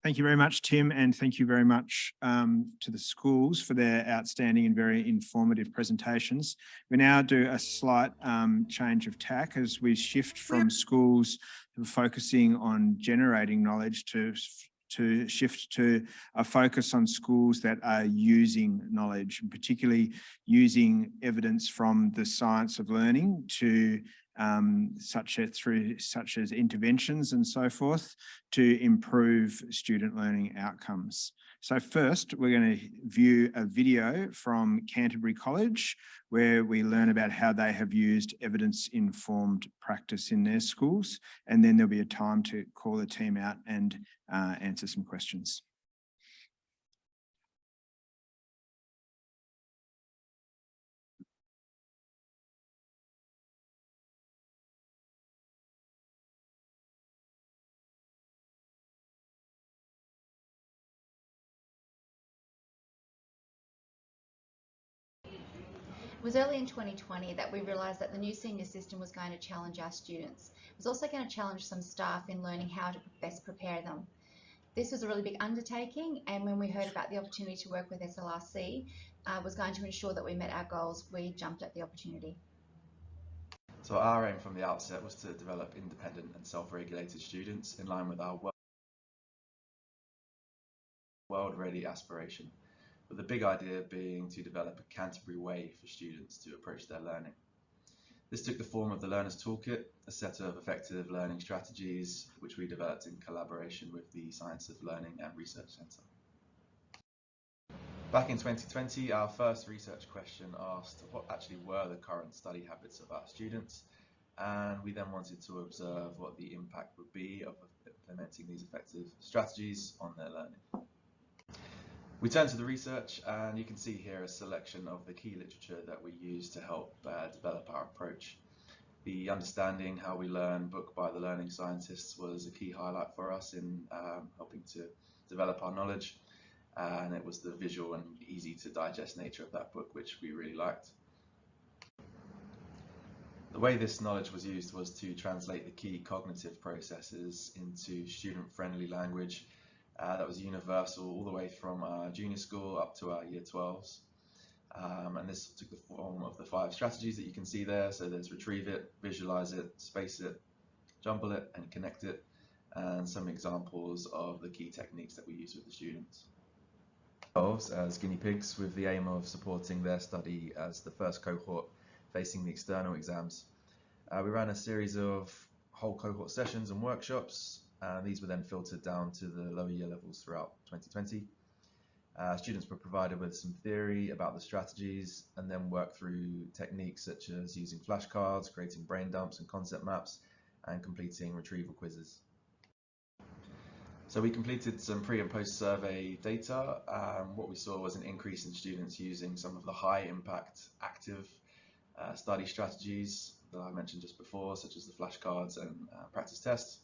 Thank you very much, Tim, and thank you very much to the schools for their outstanding and very informative presentations. We now do a slight change of tack as we shift from schools focusing on generating knowledge to shift to a focus on schools that are using knowledge, and particularly using evidence from the science of learning to such as interventions and so forth to improve student learning outcomes. So first, we're going to view a video from Canterbury College where we learn about how they have used evidence-informed practice in their schools, and then there'll be a time to call the team out and answer some questions. It was early in 2020 that we realised that the new senior system was going to challenge our students. It was also going to challenge some staff in learning how to best prepare them. This was a really big undertaking, and when we heard about the opportunity to work with SLRC was going to ensure that we met our goals, we jumped at the opportunity. So our aim from the outset was to develop independent and self-regulated students in line with our world-ready aspiration, with the big idea being to develop a Canterbury way for students to approach their learning. This took the form of the Learner's Toolkit, a set of effective learning strategies which we developed in collaboration with the Science of Learning and Research Centre. Back in 2020, our first research question asked what actually were the current study habits of our students, and we then wanted to observe what the impact would be of implementing these effective strategies on their learning. We turn to the research, and you can see here a selection of the key literature that we use to help develop our approach. The Understanding How We Learn book by the learning scientists was a key highlight for us in helping to develop our knowledge, and it was the visual and easy to digest nature of that book which we really liked. The way this knowledge was used was to translate the key cognitive processes into student-friendly language that was universal all the way from our junior school up to our year 12s. And this took the form of the 5 strategies that you can see there. So there's retrieve it, visualize it, space it, jumble it, and connect it, and some examples of the key techniques that we use with the students. As guinea pigs with the aim of supporting their study as the first cohort facing the external exams. We ran a series of whole cohort sessions and workshops. These were then filtered down to the lower year levels throughout 2020. Students were provided with some theory about the strategies and then worked through techniques such as using flashcards, creating brain dumps and concept maps, and completing retrieval quizzes. So we completed some pre and post survey data. What we saw was an increase in students using some of the high impact active study strategies that I mentioned just before, such as the flashcards and practice tests.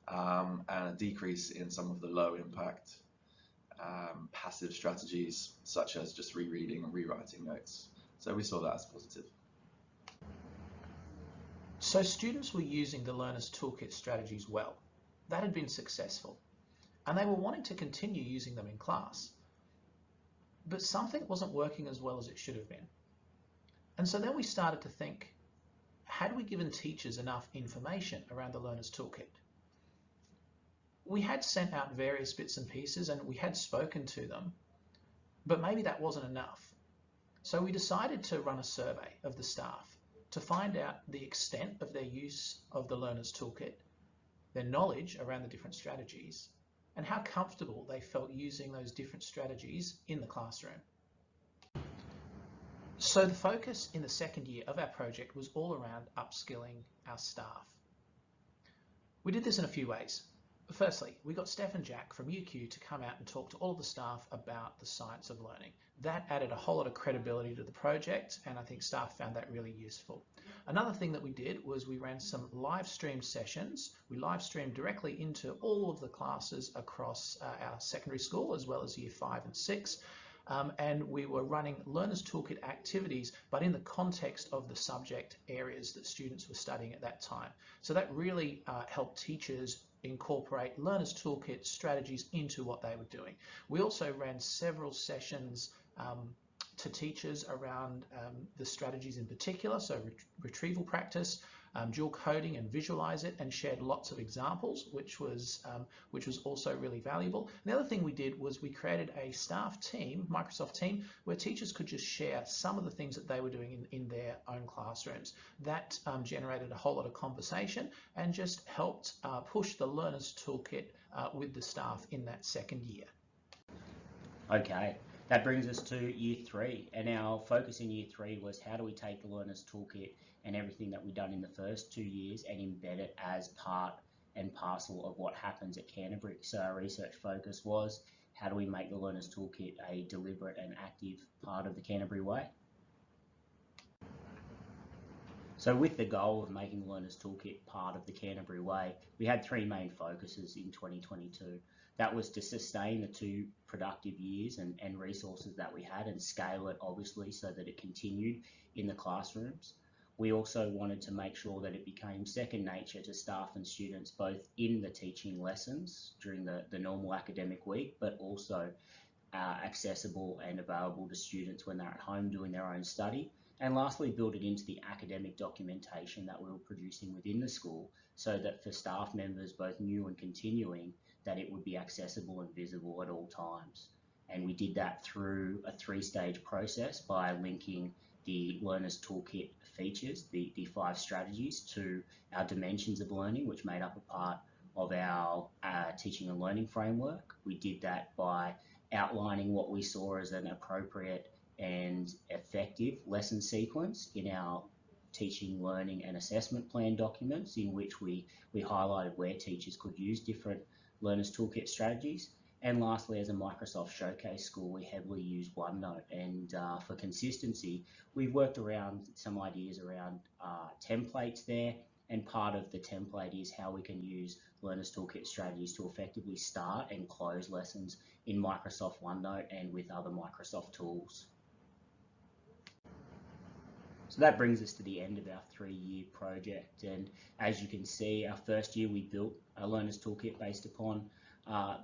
And a decrease in some of the low impact passive strategies, such as just rereading and rewriting notes. So we saw that as positive. So students were using the Learner's Toolkit strategies well. That had been successful, and they were wanting to continue using them in class. But something wasn't working as well as it should have been. And so then we started to think, had we given teachers enough information around the Learner's Toolkit? We had sent out various bits and pieces and we had spoken to them, but maybe that wasn't enough. So we decided to run a survey of the staff to find out the extent of their use of the Learner's Toolkit, their knowledge around the different strategies, and how comfortable they felt using those different strategies in the classroom. So the focus in the second year of our project was all around upskilling our staff. We did this in a few ways. Firstly, we got Steph and Jack from UQ to come out and talk to all of the staff about the science of learning. That added a whole lot of credibility to the project, and I think staff found that really useful. Another thing that we did was we ran some live streamed sessions. We live streamed directly into all of the classes across our secondary school, as well as year 5 and 6. And we were running Learner's Toolkit activities, but in the context of the subject areas that students were studying at that time. So that really helped teachers incorporate Learners Toolkit strategies into what they were doing. We also ran several sessions to teachers around the strategies in particular, so retrieval practice, dual coding and visualize it, and shared lots of examples, which was also really valuable. And the other thing we did was we created a staff team, Microsoft team, where teachers could just share some of the things that they were doing in their own classrooms. That generated a whole lot of conversation and just helped push the Learners Toolkit with the staff in that second year. Okay, that brings us to year 3, and our focus in year 3 was how do we take the Learners Toolkit and everything that we've done in the first 2 years and embed it as part and parcel of what happens at Canterbury. So our research focus was how do we make the Learners Toolkit a deliberate and active part of the Canterbury Way. So with the goal of making the Learners Toolkit part of the Canterbury Way, we had 3 main focuses in 2022. That was to sustain the 2 productive years and resources that we had and scale it obviously so that it continued in the classrooms. We also wanted to make sure that it became second nature to staff and students both in the teaching lessons during the normal academic week, but also accessible and available to students when they're at home doing their own study. And lastly, build it into the academic documentation that we were producing within the school so that for staff members, both new and continuing, that it would be accessible and visible at all times. And we did that through a 3-stage process by linking the Learners Toolkit features, the 5 strategies, to our dimensions of learning, which made up a part of our teaching and learning framework. We did that by outlining what we saw as an appropriate and effective lesson sequence in our teaching, learning and assessment plan documents, in which we highlighted where teachers could use different Learners Toolkit strategies. And lastly, as a Microsoft Showcase school, we heavily use OneNote. And for consistency, we've worked around some ideas around templates there. And part of the template is how we can use Learners Toolkit strategies to effectively start and close lessons in Microsoft OneNote and with other Microsoft tools. So that brings us to the end of our 3-year project. And as you can see, our first year we built a Learners Toolkit based upon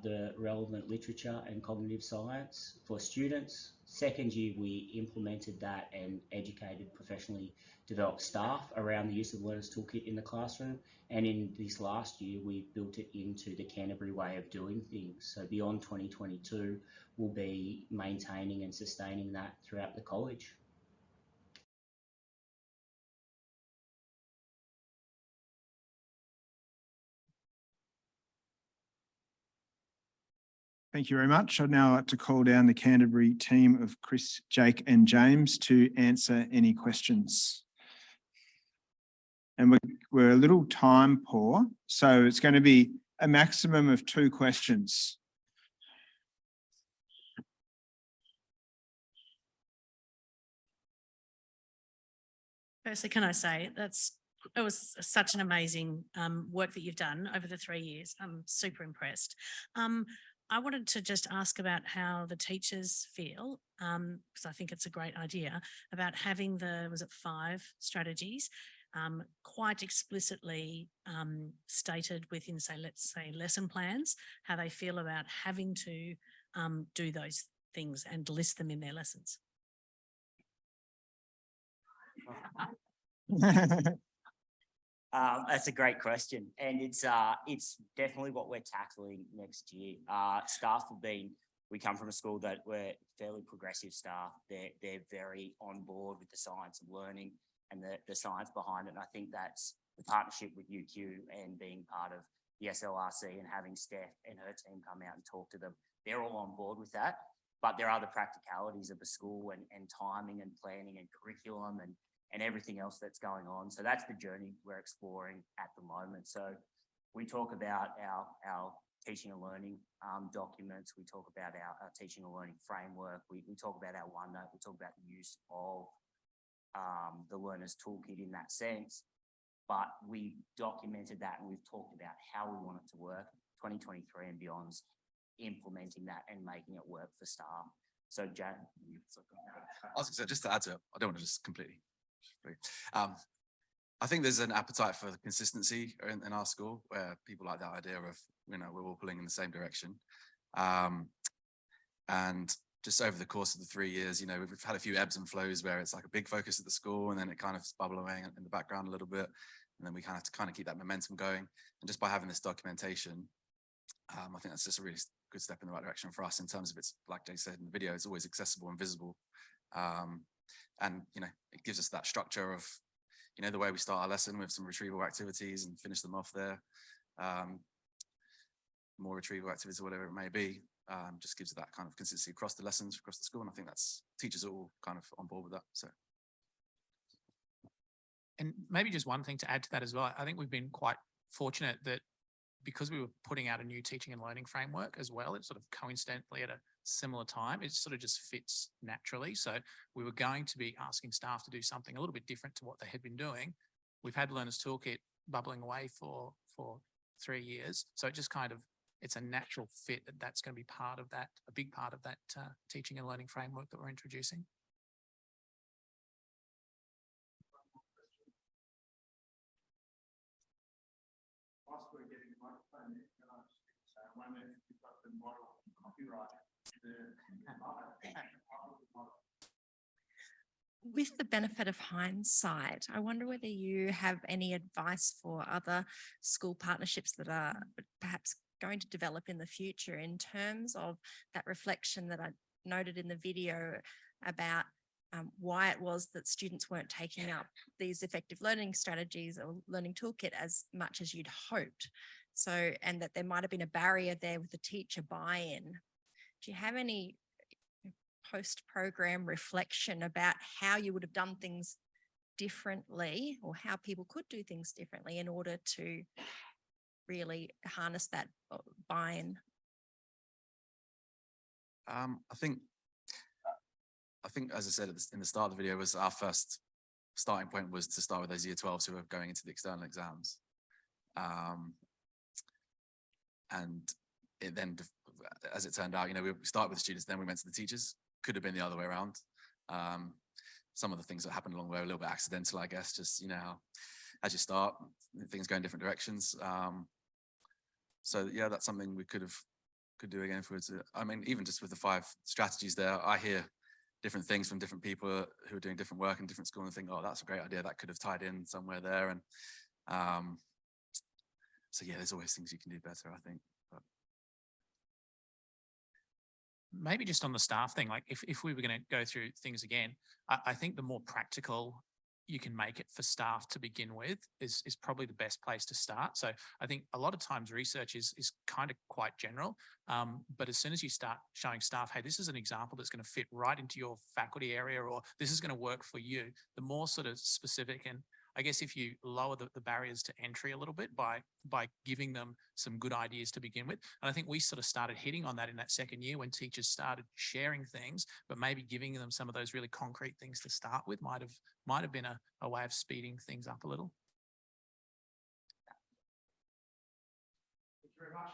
the relevant literature and cognitive science for students. Second year, we implemented that and educated professionally developed staff around the use of Learners Toolkit in the classroom. And in this last year, we built it into the Canterbury way of doing things. So beyond 2022, we'll be maintaining and sustaining that throughout the college. Thank you very much. I'd now like to call down the Canterbury team of Chris, Jake and James to answer any questions. And we're a little time poor, so it's going to be a maximum of 2 questions. Firstly, can I say it was such an amazing work that you've done over the 3 years. I'm super impressed. I wanted to just ask about how the teachers feel, because I think it's a great idea, about having was it 5 strategies quite explicitly stated within, let's say lesson plans, how they feel about having to do those things and list them in their lessons. That's a great question, and it's definitely what we're tackling next year. Staff we come from a school that we're fairly progressive staff. They're very on board with the science of learning and the science behind it. And I think that's the partnership with UQ and being part of the SLRC and having Steph and her team come out and talk to them. They're all on board with that, but there are the practicalities of the school and timing and planning and curriculum and everything else that's going on. So that's the journey we're exploring at the moment. So we talk about our teaching and learning documents. We talk about our teaching and learning framework. We talk about our OneNote. We talk about the use of the Learners Toolkit in that sense. But we documented that and we've talked about how we want it to work. 2023 and beyond, implementing that and making it work for staff. So Jan, I was going to say, just to add to it, I don't want to just completely I think there's an appetite for consistency in our school, where people like that idea of, you know, we're all pulling in the same direction. And just over the course of the 3 years, you know, we've had a few ebbs and flows where it's like a big focus at the school, and then it kind of bubble away in the background a little bit. And then we kind of have to keep that momentum going. And just by having this documentation, I think that's just a really good step in the right direction for us in terms of, it's like Jay said in the video, it's always accessible and visible. And, you know, it gives us that structure of, you know, the way we start our lesson with some retrieval activities and finish them off there. More retrieval activities or whatever it may be, just gives that kind of consistency across the lessons, across the school. And I think that's, teachers are all kind of on board with that. So. And maybe just one thing to add to that as well. I think we've been quite fortunate that because we were putting out a new teaching and learning framework as well, it sort of coincidentally at a similar time, it sort of just fits naturally. So we were going to be asking staff to do something a little bit different to what they had been doing. We've had Learners Toolkit bubbling away for 3 years. So it just kind of, it's a natural fit that that's going to be part of that, a big part of that teaching and learning framework that we're introducing. Whilst we're getting the microphone, can I just say, I wonder if you've got the model copyright. With the benefit of hindsight, I wonder whether you have any advice for other school partnerships that are perhaps going to develop in the future in terms of that reflection that I noted in the video about why it was that students weren't taking up these effective learning strategies or learning toolkit as much as you'd hoped. So, and that there might have been a barrier there with the teacher buy-in. Do you have any post-program reflection about how you would have done things differently, or how people could do things differently in order to really harness that buy-in? I think, as I said in the start of the video, was our first starting point was to start with those year 12s who are going into the external exams. And it then, as it turned out, you know, we started with the students, then we went to the teachers. Could have been the other way around. Some of the things that happened along the way were a little bit accidental, I guess, just, you know, how, as you start, things go in different directions. So yeah, that's something we could do again if we were to, I mean, even just with the 5 strategies there, I hear different things from different people who are doing different work in different schools and think, oh, that's a great idea. That could have tied in somewhere there. And so yeah, there's always things you can do better, I think. But. Maybe just on the staff thing, like if we were going to go through things again, I think the more practical you can make it for staff to begin with is probably the best place to start. So I think a lot of times research is kind of quite general, but as soon as you start showing staff, hey, this is an example that's going to fit right into your faculty area, or this is going to work for you, the more sort of specific, and I guess if you lower the barriers to entry a little bit by giving them some good ideas to begin with. And I think we sort of started hitting on that in that second year when teachers started sharing things, but maybe giving them some of those really concrete things to start with might have been a way of speeding things up a little. Thank you very much.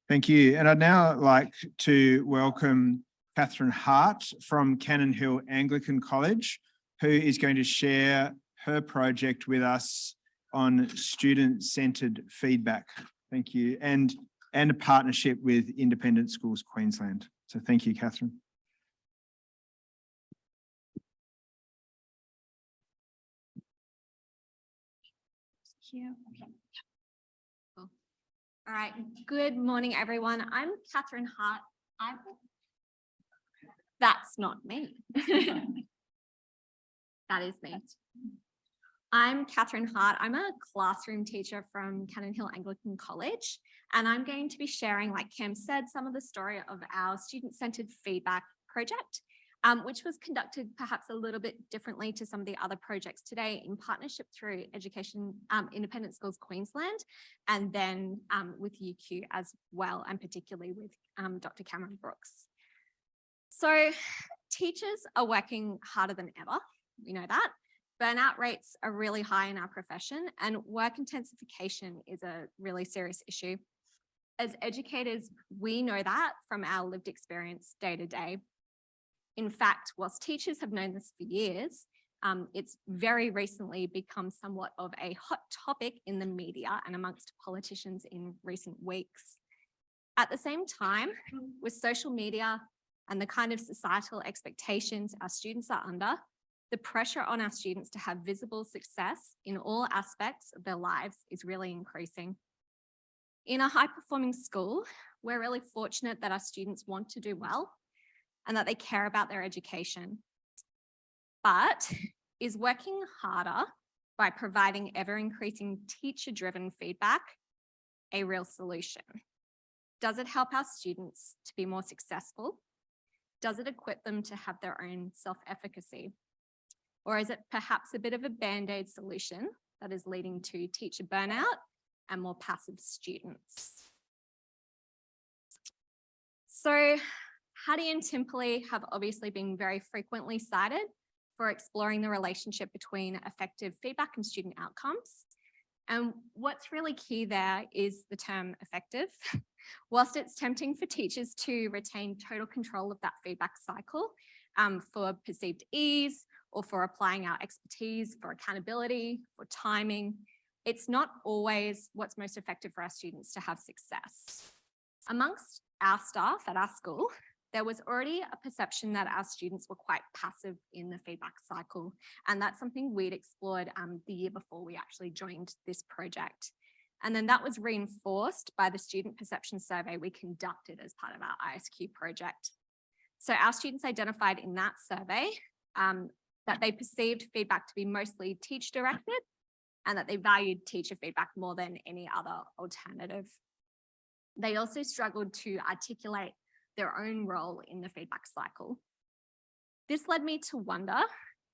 Thank you. And I'd now like to welcome Catherine Hart from Cannon Hill Anglican College, who is going to share her project with us on student-centred feedback. Thank you. And a partnership with Independent Schools Queensland. So thank you, Catherine. Okay. Cool. All right. Good morning, everyone. I'm Catherine Hart. That's not me. That is me. I'm Catherine Hart. I'm a classroom teacher from Cannon Hill Anglican College, and I'm going to be sharing, like Cam said, some of the story of our student-centred feedback project, which was conducted perhaps a little bit differently to some of the other projects today in partnership through Education Independent Schools Queensland, and then with UQ as well, and particularly with Dr. Cameron Brooks. So teachers are working harder than ever, we know that. Burnout rates are really high in our profession, and work intensification is a really serious issue. As educators, we know that from our lived experience day to day. In fact, whilst teachers have known this for years, it's very recently become somewhat of a hot topic in the media and amongst politicians in recent weeks. At the same time, with social media and the kind of societal expectations our students are under, the pressure on our students to have visible success in all aspects of their lives is really increasing. In a high-performing school, we're really fortunate that our students want to do well and that they care about their education. But is working harder by providing ever-increasing teacher-driven feedback a real solution? Does it help our students to be more successful? Does it equip them to have their own self-efficacy? Or is it perhaps a bit of a band-aid solution that is leading to teacher burnout and more passive students? So Hattie and Timperley have obviously been very frequently cited for exploring the relationship between effective feedback and student outcomes. And what's really key there is the term effective. Whilst it's tempting for teachers to retain total control of that feedback cycle for perceived ease or for applying our expertise, for accountability, for timing, it's not always what's most effective for our students to have success. Amongst our staff at our school, there was already a perception that our students were quite passive in the feedback cycle. And that's something we'd explored the year before we actually joined this project. And then that was reinforced by the student perception survey we conducted as part of our ISQ project. So our students identified in that survey that they perceived feedback to be mostly teacher directed and that they valued teacher feedback more than any other alternative. They also struggled to articulate their own role in the feedback cycle. This led me to wonder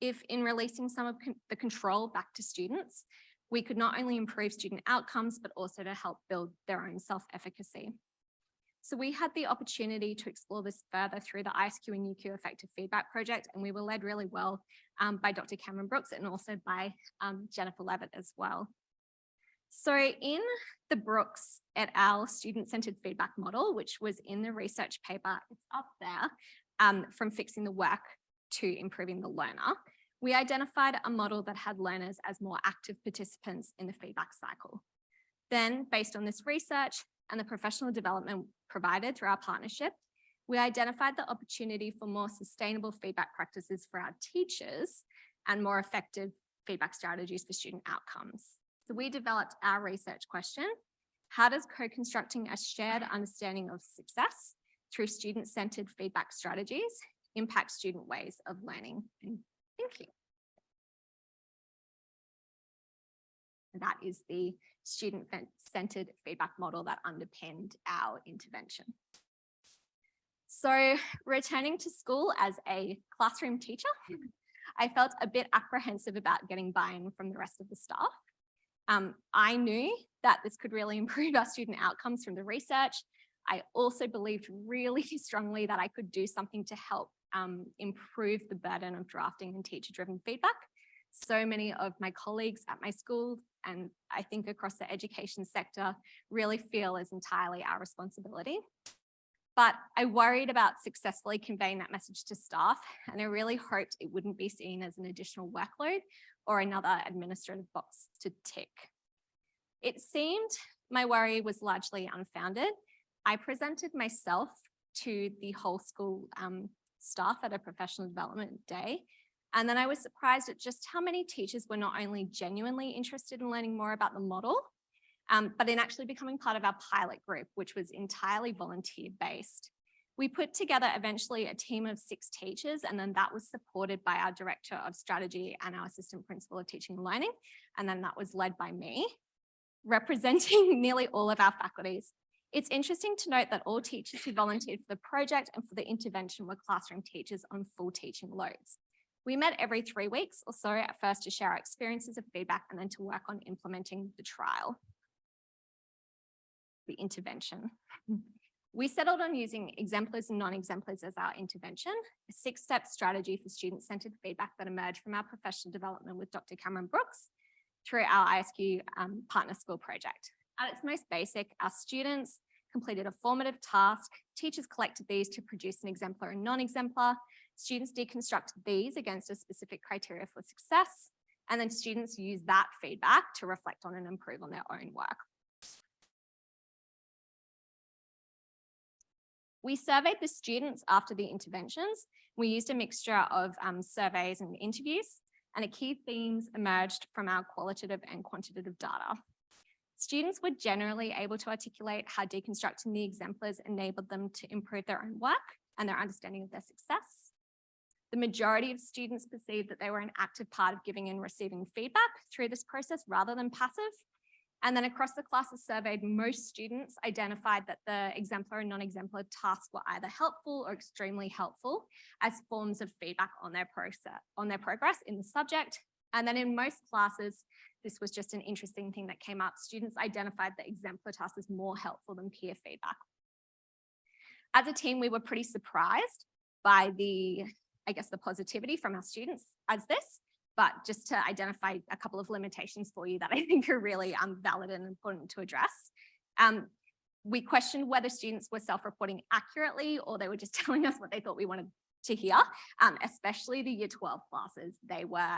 if in releasing some of the control back to students, we could not only improve student outcomes, but also to help build their own self-efficacy. So we had the opportunity to explore this further through the ISQ and UQ Effective Feedback Project, and we were led really well by Dr. Cameron Brooks and also by Jennifer Levitt as well. So in the Brooks et al. Student-centered feedback model, which was in the research paper, it's up there, from fixing the work to improving the learner, we identified a model that had learners as more active participants in the feedback cycle. Then, based on this research and the professional development provided through our partnership, we identified the opportunity for more sustainable feedback practices for our teachers and more effective feedback strategies for student outcomes. So we developed our research question: how does co-constructing a shared understanding of success through student-centered feedback strategies impact student ways of learning and thinking? And that is the student-centered feedback model that underpinned our intervention. So returning to school as a classroom teacher, I felt a bit apprehensive about getting buy-in from the rest of the staff. I knew that this could really improve our student outcomes from the research. I also believed really strongly that I could do something to help improve the burden of drafting and teacher-driven feedback. So many of my colleagues at my school, and I think across the education sector, really feel is entirely our responsibility. But I worried about successfully conveying that message to staff, and I really hoped it wouldn't be seen as an additional workload or another administrative box to tick. It seemed my worry was largely unfounded. I presented myself to the whole school staff at a professional development day, and then I was surprised at just how many teachers were not only genuinely interested in learning more about the model, but in actually becoming part of our pilot group, which was entirely volunteer-based. We put together eventually a team of 6 teachers, and then that was supported by our Director of Strategy and our Assistant Principal of Teaching and Learning, and then that was led by me, representing nearly all of our faculties. It's interesting to note that all teachers who volunteered for the project and for the intervention were classroom teachers on full teaching loads. We met every 3 weeks or so at first to share our experiences of feedback and then to work on implementing the trial, the intervention. We settled on using exemplars and non-exemplars as our intervention, a 6-step strategy for student-centered feedback that emerged from our professional development with Dr. Cameron Brooks through our ISQ partner school project. At its most basic, our students completed a formative task. Teachers collected these to produce an exemplar and non-exemplar. Students deconstructed these against a specific criteria for success. And then students use that feedback to reflect on and improve on their own work. We surveyed the students after the interventions. We used a mixture of surveys and interviews, and the key themes emerged from our qualitative and quantitative data. Students were generally able to articulate how deconstructing the exemplars enabled them to improve their own work and their understanding of their success. The majority of students perceived that they were an active part of giving and receiving feedback through this process rather than passive. And then across the classes surveyed, most students identified that the exemplar and non-exemplar tasks were either helpful or extremely helpful as forms of feedback on their progress in the subject. And then in most classes, this was just an interesting thing that came up. Students identified the exemplar task as more helpful than peer feedback. As a team, we were pretty surprised by the positivity from our students as this. But just to identify a couple of limitations for you that I think are really valid and important to address. We questioned whether students were self-reporting accurately or they were just telling us what they thought we wanted to hear, especially the year 12 classes. They were,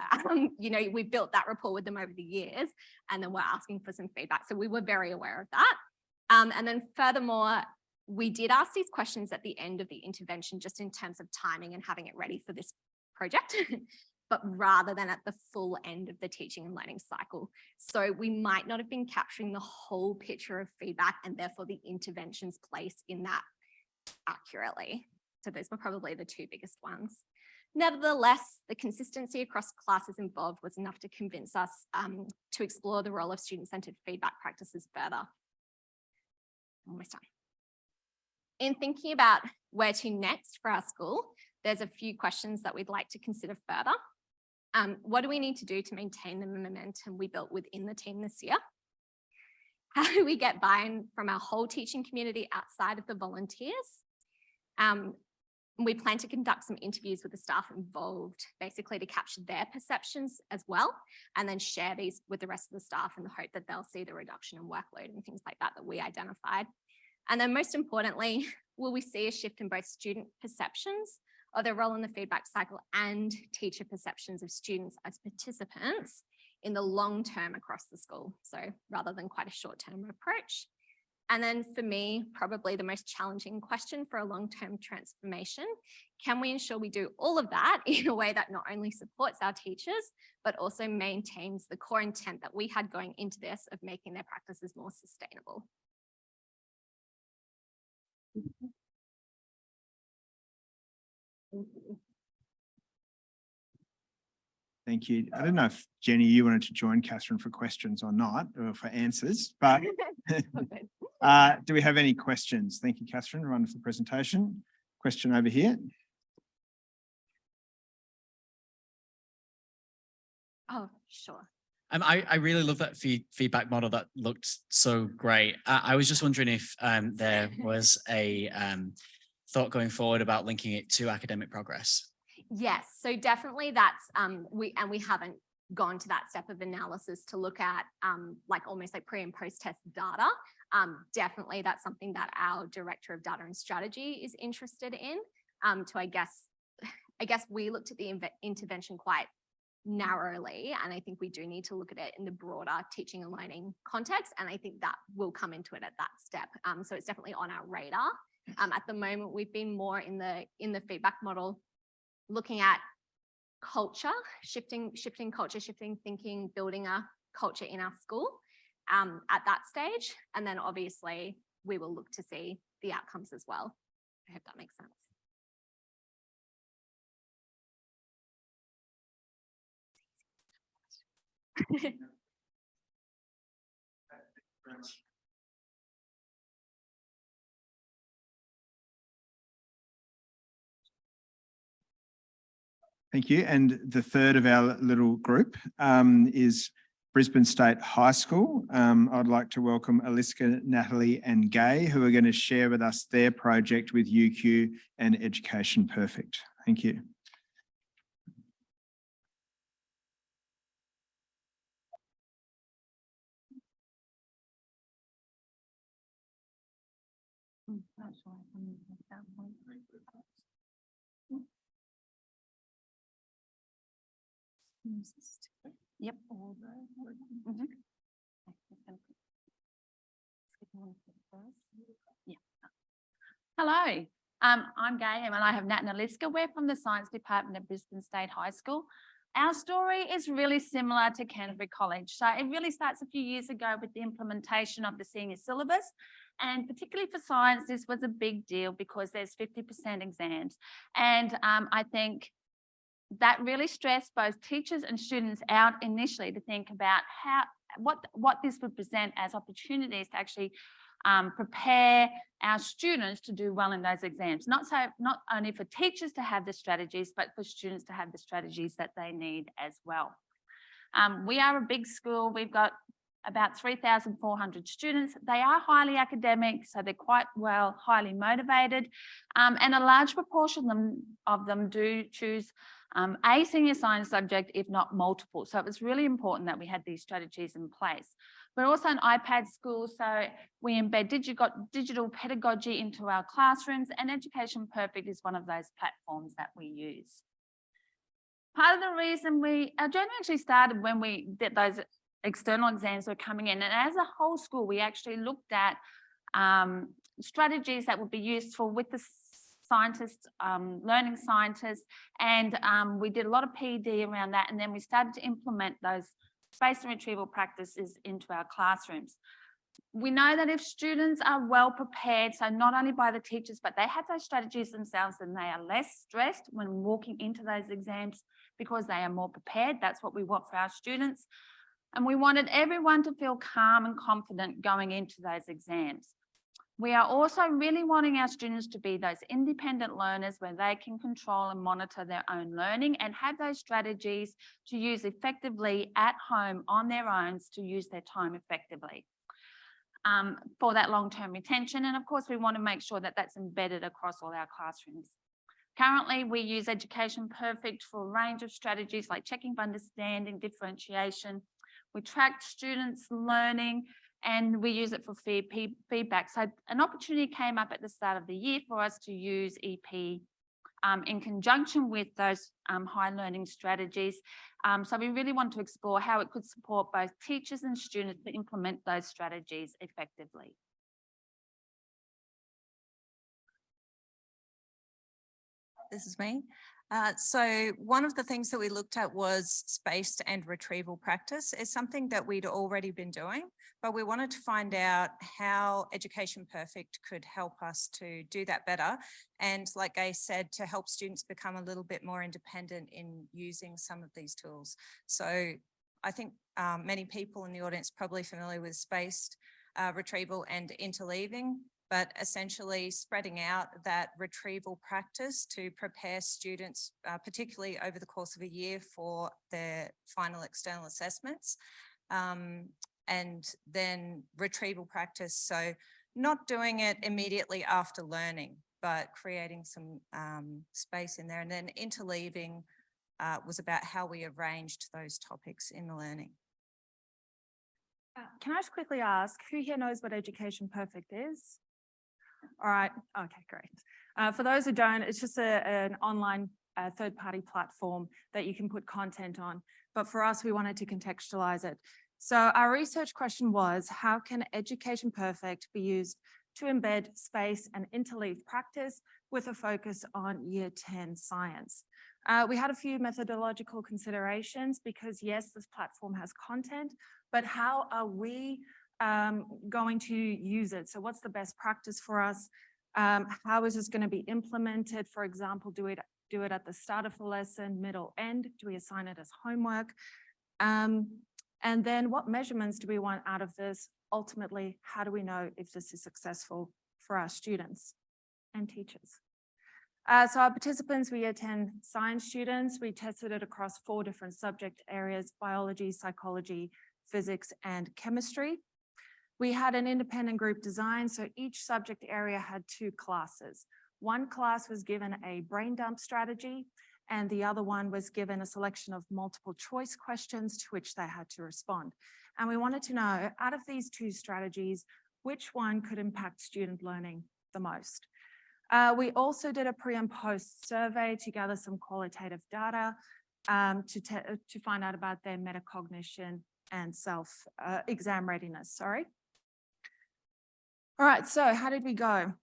we built that rapport with them over the years and then we're asking for some feedback. So we were very aware of that. And then furthermore, we did ask these questions at the end of the intervention, just in terms of timing and having it ready for this project. But rather than at the full end of the teaching and learning cycle. So we might not have been capturing the whole picture of feedback and therefore the intervention's place in that accurately. So those were probably the two biggest ones. Nevertheless, the consistency across classes involved was enough to convince us to explore the role of student-centered feedback practices further. Almost done. In thinking about where to next for our school, there's a few questions that we'd like to consider further. What do we need to do to maintain the momentum we built within the team this year? How do we get buy-in from our whole teaching community outside of the volunteers? We plan to conduct some interviews with the staff involved, basically to capture their perceptions as well, and then share these with the rest of the staff in the hope that they'll see the reduction in workload and things like that that we identified. And then most importantly, will we see a shift in both student perceptions of their role in the feedback cycle and teacher perceptions of students as participants in the long term across the school? So rather than quite a short-term approach. And then for me, probably the most challenging question for a long-term transformation, can we ensure we do all of that in a way that not only supports our teachers, but also maintains the core intent that we had going into this of making their practices more sustainable? Thank you. I don't know if Jenny, you wanted to join Catherine for questions or not, or for answers, but do we have any questions? Thank you, Catherine. Wonderful presentation. Question over here. Oh, sure. I really love that feedback model. That looked so great. I was just wondering if there was a thought going forward about linking it to academic progress. Yes, so definitely that's we haven't gone to that step of analysis to look at like almost like pre and post test data. Definitely that's something that our Director of Data and Strategy is interested in. I guess we looked at the intervention quite narrowly, and I think we do need to look at it in the broader teaching and learning context, and I think that will come into it at that step. So it's definitely on our radar. At the moment, we've been more in the feedback model, looking at culture, shifting culture, shifting thinking, building a culture in our school at that stage, and then obviously we will look to see the outcomes as well. I hope that makes sense. Thank you. And the third of our little group is Brisbane State High School. I'd like to welcome Aliska, Natalie and Gay, who are going to share with us their project with UQ and Education Perfect. Thank you. Not sure if I'm using that one. Yep. Mhm. Yeah. Hello, I'm Gay and I have Nat and Aliska. We're from the Science Department at Brisbane State High School. Our story is really similar to Canterbury College. So it really starts a few years ago with the implementation of the senior syllabus. And particularly for science, this was a big deal because there's 50% exams. And I think that really stressed both teachers and students out initially to think about what this would present as opportunities to actually prepare our students to do well in those exams. Not only for teachers to have the strategies, but for students to have the strategies that they need as well. We are a big school. We've got about 3,400 students. They are highly academic, so they're quite well, highly motivated, and a large proportion of them do choose a senior science subject, if not multiple. So it was really important that we had these strategies in place. We're also an iPad school, so we embed digital pedagogy into our classrooms, and Education Perfect is one of those platforms that we use. Part of the reason our journey actually started when we did those external exams were coming in, and as a whole school, we actually looked at strategies that would be useful with the scientists, learning scientists, and we did a lot of PD around that, and then we started to implement those space and retrieval practices into our classrooms. We know that if students are well prepared, so not only by the teachers, but they have those strategies themselves, then they are less stressed when walking into those exams because they are more prepared. That's what we want for our students. And we wanted everyone to feel calm and confident going into those exams. We are also really wanting our students to be those independent learners where they can control and monitor their own learning and have those strategies to use effectively at home on their own to use their time effectively for that long-term retention. And of course, we want to make sure that that's embedded across all our classrooms. Currently, we use Education Perfect for a range of strategies like checking for understanding, differentiation. We track students' learning, and we use it for feedback. So an opportunity came up at the start of the year for us to use EP in conjunction with those high learning strategies. So we really want to explore how it could support both teachers and students to implement those strategies effectively. This is me. So one of the things that we looked at was spaced and retrieval practice. It's something that we'd already been doing, but we wanted to find out how Education Perfect could help us to do that better. And like Gay said, to help students become a little bit more independent in using some of these tools. So I think many people in the audience are probably familiar with spaced retrieval and interleaving, but essentially spreading out that retrieval practice to prepare students, particularly over the course of a year for their final external assessments. And then retrieval practice, so not doing it immediately after learning, but creating some space in there. And then interleaving was about how we arranged those topics in the learning. Can I just quickly ask, who here knows what Education Perfect is? All right, okay, great. For those who don't, it's just an online third-party platform that you can put content on. But for us, we wanted to contextualize it. So our research question was, how can Education Perfect be used to embed space and interleave practice with a focus on Year 10 science? We had a few methodological considerations because yes, this platform has content, but how are we going to use it? So what's the best practice for us? How is this going to be implemented? For example, do it at the start of the lesson, middle, end? Do we assign it as homework? And then what measurements do we want out of this? Ultimately, how do we know if this is successful for our students and teachers? So our participants were Year 10 science students. We tested it across 4 different subject areas: biology, psychology, physics, and chemistry. We had an independent group design, so each subject area had 2 classes. One class was given a brain dump strategy, and the other one was given a selection of multiple choice questions to which they had to respond. And we wanted to know, out of these 2 strategies, which one could impact student learning the most. We also did a pre and post survey to gather some qualitative data to find out about their metacognition and self exam readiness, sorry. All right, so how did we go?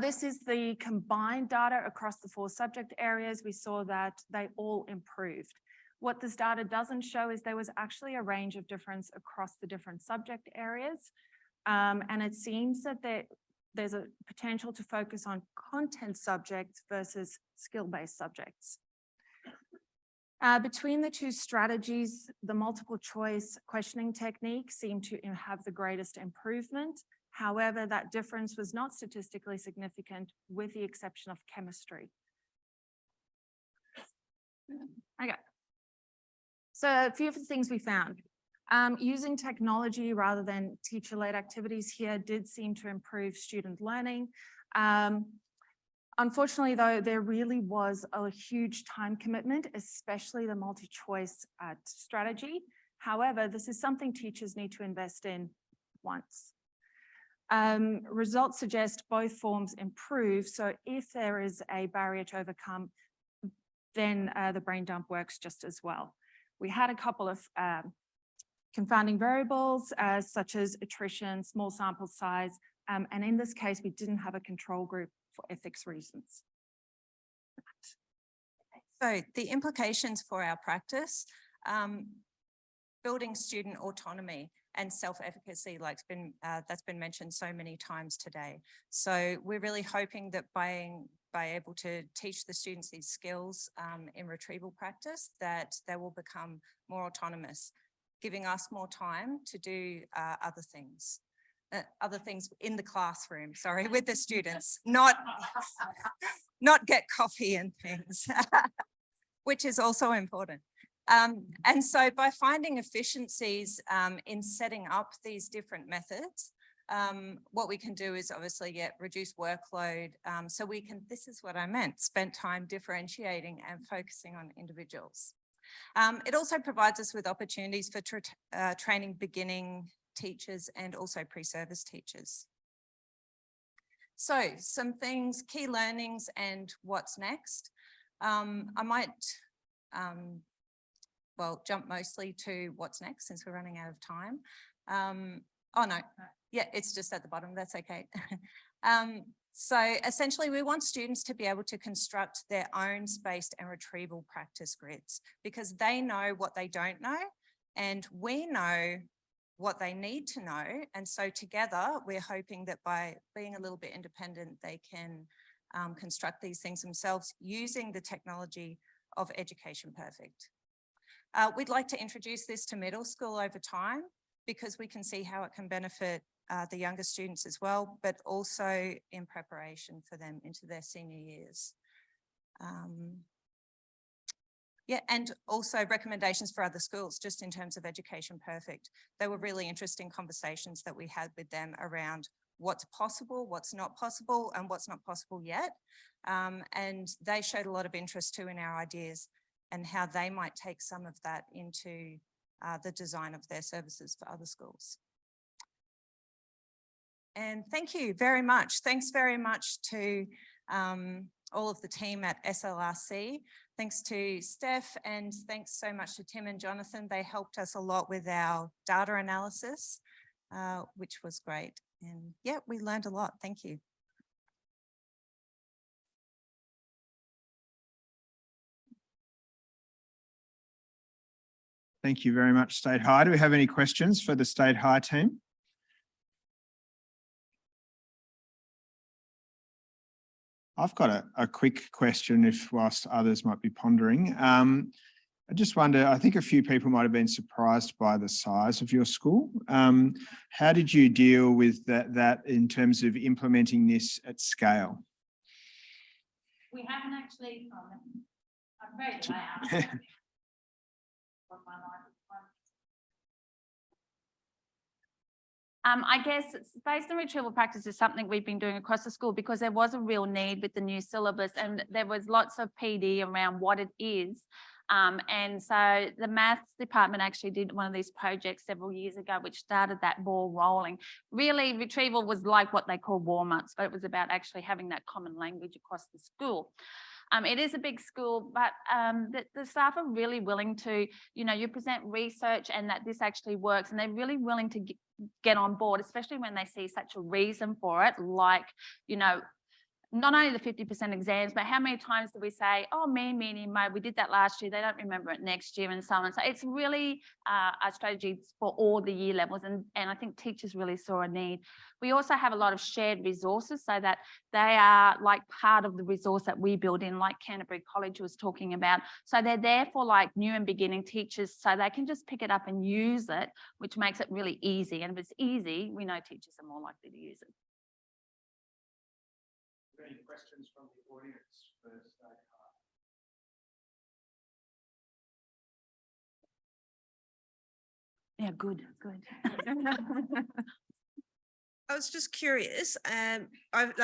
This is the combined data across the 4 subject areas. We saw that they all improved. What this data doesn't show is there was actually a range of difference across the different subject areas. And it seems that there's a potential to focus on content subjects versus skill-based subjects. Between the 2 strategies, the multiple choice questioning technique seemed to have the greatest improvement. However, that difference was not statistically significant with the exception of chemistry. Okay. So a few of the things we found. Using technology rather than teacher-led activities here did seem to improve student learning. Unfortunately, though, there really was a huge time commitment, especially the multi-choice strategy. However, this is something teachers need to invest in once. Results suggest both forms improve. So if there is a barrier to overcome, then the brain dump works just as well. We had a couple of confounding variables such as attrition, small sample size, and in this case, we didn't have a control group for ethics reasons. So the implications for our practice, building student autonomy and self-efficacy, like that's been mentioned so many times today. So we're really hoping that by able to teach the students these skills in retrieval practice, that they will become more autonomous, giving us more time to do other things in the classroom, sorry, with the students, not get coffee and things, which is also important. And so by finding efficiencies in setting up these different methods, what we can do is obviously reduce workload. So we can, this is what I meant, spend time differentiating and focusing on individuals. It also provides us with opportunities for training beginning teachers and also pre-service teachers. So some things, key learnings and what's next. I might, well, jump mostly to what's next since we're running out of time. Oh no, yeah, it's just at the bottom, that's okay. So essentially we want students to be able to construct their own spaced and retrieval practice grids because they know what they don't know and we know what they need to know. And so together we're hoping that by being a little bit independent, they can construct these things themselves using the technology of Education Perfect. We'd like to introduce this to middle school over time because we can see how it can benefit the younger students as well, but also in preparation for them into their senior years. Yeah, and also recommendations for other schools, just in terms of Education Perfect. They were really interesting conversations that we had with them around what's possible, what's not possible, and what's not possible yet. And they showed a lot of interest too in our ideas and how they might take some of that into the design of their services for other schools. And thank you very much. Thanks very much to all of the team at SLRC. Thanks to Steph and thanks so much to Tim and Jonathan. They helped us a lot with our data analysis, which was great. And yeah, we learned a lot. Thank you. Thank you very much, State High. Do we have any questions for the State High team? I've got a quick question if whilst others might be pondering. I just wonder, I think a few people might have been surprised by the size of your school. How did you deal with that in terms of implementing this at scale? We haven't actually, I'm very loud. I guess spaced and retrieval practice is something we've been doing across the school because there was a real need with the new syllabus and there was lots of PD around what it is. And so the maths department actually did one of these projects several years ago, which started that ball rolling. Really, retrieval was like what they call warm-ups, but it was about actually having that common language across the school. It is a big school, but the staff are really willing to, you present research and that this actually works, and they're really willing to get on board, especially when they see such a reason for it, like, not only the 50% exams, but how many times do we say, oh, meeny, mo, we did that last year, they don't remember it next year, and so on. So it's really a strategy for all the year levels, and I think teachers really saw a need. We also have a lot of shared resources so that they are like part of the resource that we build in, like Canterbury College was talking about. So they're there for like new and beginning teachers, so they can just pick it up and use it, which makes it really easy. And if it's easy, we know teachers are more likely to use it. Any questions from the audience for State Hart? Yeah, good. I was just curious, I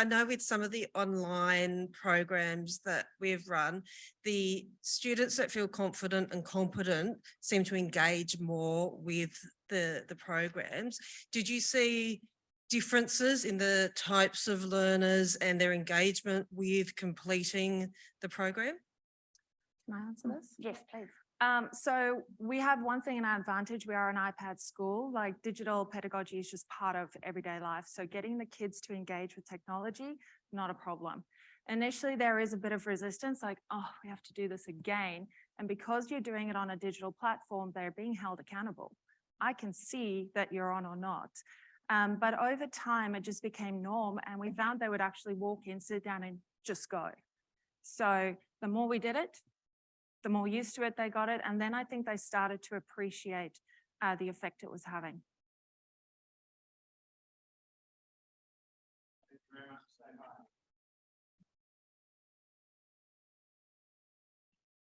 know with some of the online programs that we've run, the students that feel confident and competent seem to engage more with the programs. Did you see differences in the types of learners and their engagement with completing the program? Can I answer this? Yes, please. So we have one thing in our advantage. We are an iPad school. Like, digital pedagogy is just part of everyday life. So getting the kids to engage with technology, not a problem. Initially, there is a bit of resistance, like, oh, we have to do this again. And because you're doing it on a digital platform, they're being held accountable. I can see that you're on or not. But over time, it just became norm, and we found they would actually walk in, sit down and just go. So the more we did it, the more used to it they got it. And then I think they started to appreciate the effect it was having. Thank you very much, State Hart.